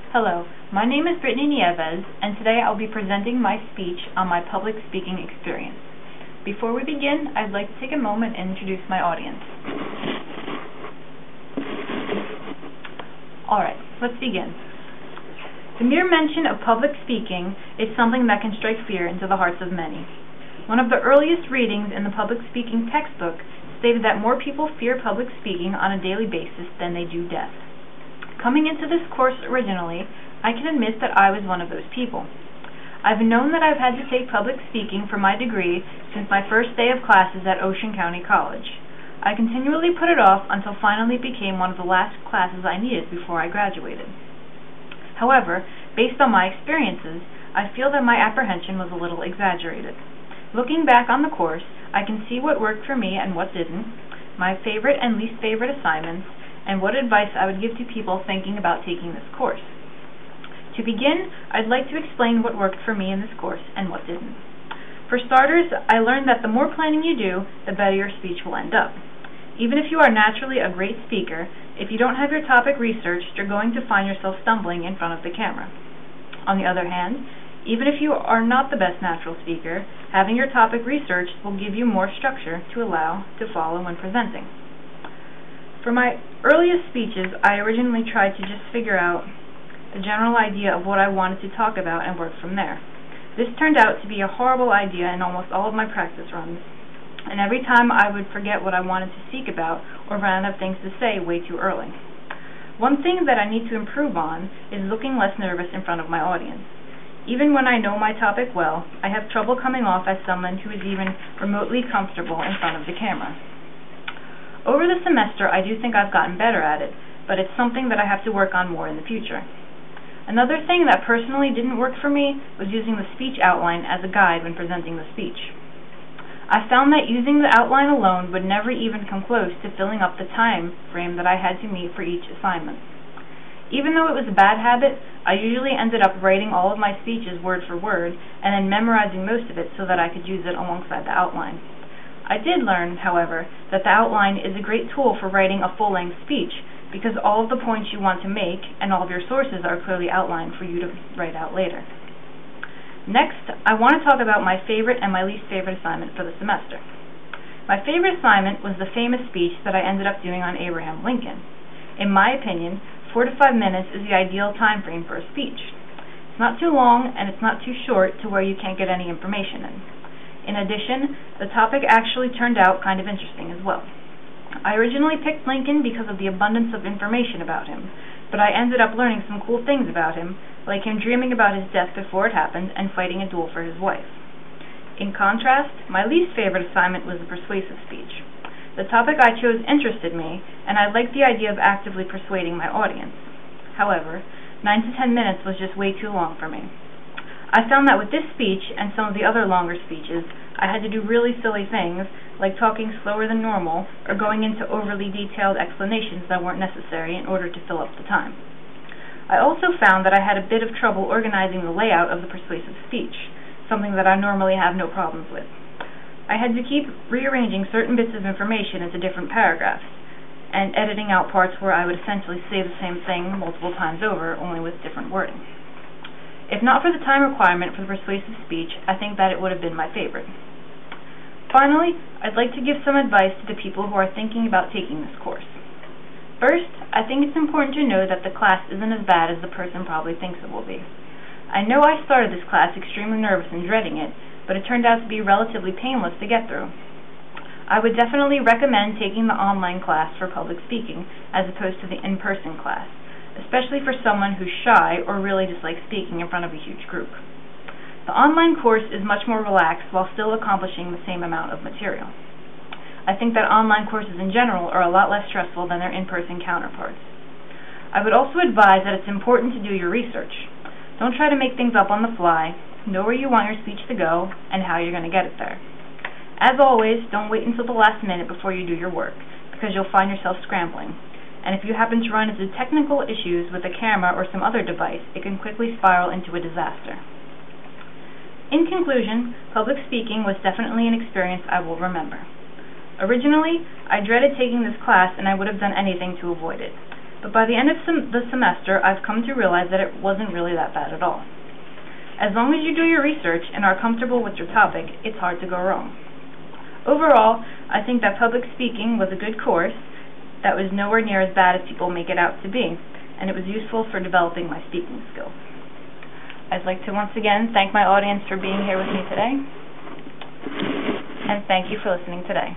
Hello, my name is Brittany Nieves, and today I'll be presenting my speech on my public speaking experience. Before we begin, I'd like to take a moment and introduce my audience. Alright, let's begin. The mere mention of public speaking is something that can strike fear into the hearts of many. One of the earliest readings in the public speaking textbook stated that more people fear public speaking on a daily basis than they do death. Coming into this course originally, I can admit that I was one of those people. I've known that I've had to take public speaking for my degree since my first day of classes at Ocean County College. I continually put it off until finally it became one of the last classes I needed before I graduated. However, based on my experiences, I feel that my apprehension was a little exaggerated. Looking back on the course, I can see what worked for me and what didn't, my favorite and least favorite assignments, and what advice I would give to people thinking about taking this course. To begin, I'd like to explain what worked for me in this course and what didn't. For starters, I learned that the more planning you do, the better your speech will end up. Even if you are naturally a great speaker, if you don't have your topic researched, you're going to find yourself stumbling in front of the camera. On the other hand, even if you are not the best natural speaker, having your topic researched will give you more structure to allow to follow when presenting. For my earliest speeches, I originally tried to just figure out the general idea of what I wanted to talk about and work from there. This turned out to be a horrible idea in almost all of my practice runs, and every time I would forget what I wanted to speak about or run out of things to say way too early. One thing that I need to improve on is looking less nervous in front of my audience. Even when I know my topic well, I have trouble coming off as someone who is even remotely comfortable in front of the camera. Over the semester, I do think I've gotten better at it, but it's something that I have to work on more in the future. Another thing that personally didn't work for me was using the speech outline as a guide when presenting the speech. I found that using the outline alone would never even come close to filling up the time frame that I had to meet for each assignment. Even though it was a bad habit, I usually ended up writing all of my speeches word for word and then memorizing most of it so that I could use it alongside the outline. I did learn, however, that the outline is a great tool for writing a full-length speech because all of the points you want to make and all of your sources are clearly outlined for you to write out later. Next, I want to talk about my favorite and my least favorite assignment for the semester. My favorite assignment was the famous speech that I ended up doing on Abraham Lincoln. In my opinion, 4 to 5 minutes is the ideal time frame for a speech. It's not too long and it's not too short to where you can't get any information in. In addition, the topic actually turned out kind of interesting as well. I originally picked Lincoln because of the abundance of information about him, but I ended up learning some cool things about him, like him dreaming about his death before it happened and fighting a duel for his wife. In contrast, my least favorite assignment was the persuasive speech. The topic I chose interested me, and I liked the idea of actively persuading my audience. However, 9 to 10 minutes was just way too long for me. I found that with this speech and some of the other longer speeches, I had to do really silly things, like talking slower than normal or going into overly detailed explanations that weren't necessary in order to fill up the time. I also found that I had a bit of trouble organizing the layout of the persuasive speech, something that I normally have no problems with. I had to keep rearranging certain bits of information into different paragraphs, and editing out parts where I would essentially say the same thing multiple times over, only with different wording. If not for the time requirement for the persuasive speech, I think that it would have been my favorite. Finally, I'd like to give some advice to the people who are thinking about taking this course. First, I think it's important to know that the class isn't as bad as the person probably thinks it will be. I know I started this class extremely nervous and dreading it, but it turned out to be relatively painless to get through. I would definitely recommend taking the online class for public speaking as opposed to the in-person class, especially for someone who's shy or really dislikes speaking in front of a huge group. The online course is much more relaxed while still accomplishing the same amount of material. I think that online courses in general are a lot less stressful than their in-person counterparts. I would also advise that it's important to do your research. Don't try to make things up on the fly. Know where you want your speech to go and how you're going to get it there. As always, don't wait until the last minute before you do your work, because you'll find yourself scrambling. And if you happen to run into technical issues with a camera or some other device, it can quickly spiral into a disaster. In conclusion, public speaking was definitely an experience I will remember. Originally, I dreaded taking this class and I would have done anything to avoid it. but by the end of the semester, I've come to realize that it wasn't really that bad at all. As long as you do your research and are comfortable with your topic, it's hard to go wrong. Overall, I think that public speaking was a good course that was nowhere near as bad as people make it out to be, and it was useful for developing my speaking skills. I'd like to once again thank my audience for being here with me today, and thank you for listening today.